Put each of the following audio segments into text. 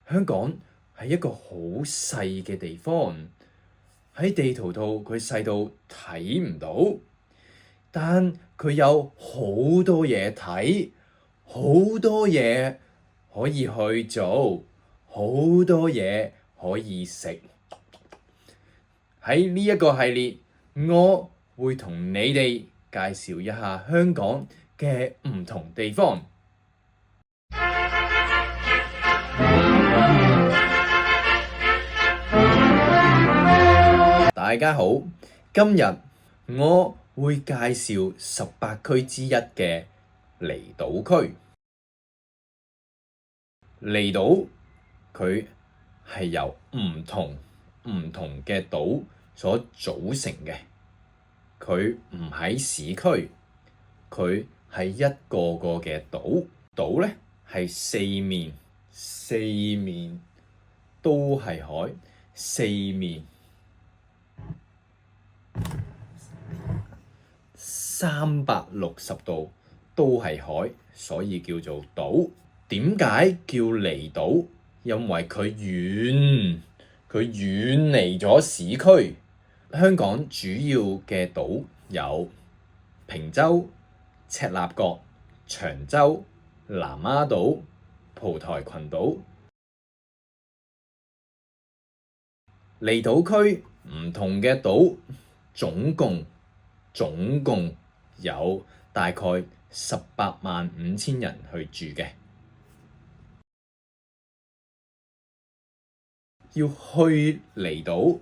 香港係一個好細嘅地方，喺地圖度佢細到睇唔到，但佢有好多嘢睇，好多嘢可以去做，好多嘢可以食。喺呢一個系列，我會同你哋介紹一下香港嘅唔同地方。大家好，今日我會介紹18區之一嘅離島區。離島佢係由唔同嘅島所組成嘅，佢唔喺市區，佢係一個個嘅島。島咧係四面都係海，四面360度都係海，所以叫做島。點解叫離島？因為佢遠離咗市區。香港主要嘅島有坪洲、赤鱲角、長洲、南丫島、蒲台群島。離島區唔同嘅島總共有大概185000人去住嘅。要去離島，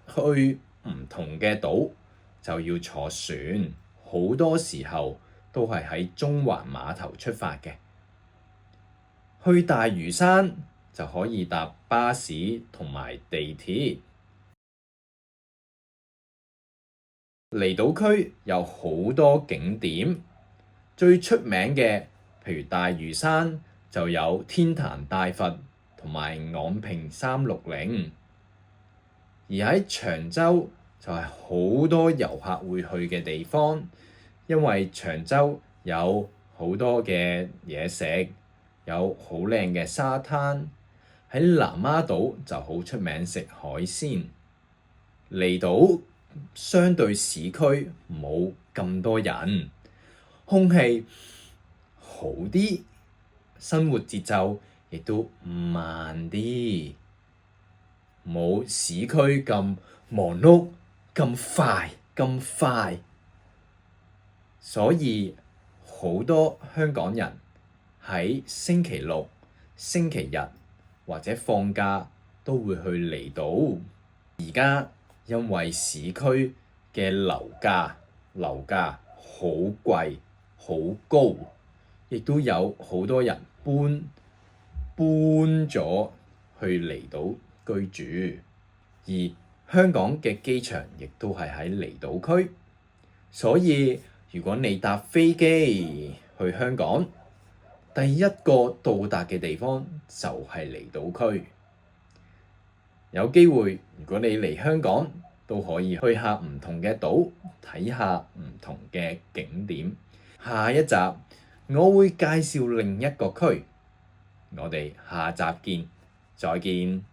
去唔同嘅島就要坐船，好多時候都係喺中環碼頭出發嘅。去大嶼山就可以搭巴士同埋地鐵。離島區有好多景點，最出名嘅譬如大嶼山就有天壇大佛同埋昂坪360，而喺長洲就係好多遊客會去嘅地方，因為長洲有好多嘅嘢食，有好靚嘅沙灘。喺南丫島就好出名食海鮮。離島相對市區冇咁多人，空氣好啲，生活節奏亦都慢啲，冇市區咁忙碌咁快，所以好多香港人喺星期六、星期日或者放假都會去離島。而家因為市區嘅樓價好貴好高，亦都有好多人搬咗去離島居住，而香港嘅機場亦都係喺離島區，所以如果你搭飛機去香港，第一個到達嘅地方就係離島區。有機會，如果你嚟香港，都可以去下唔同嘅島，睇下唔同嘅景點。下一集我會介紹另一個區，我哋下集見，再見。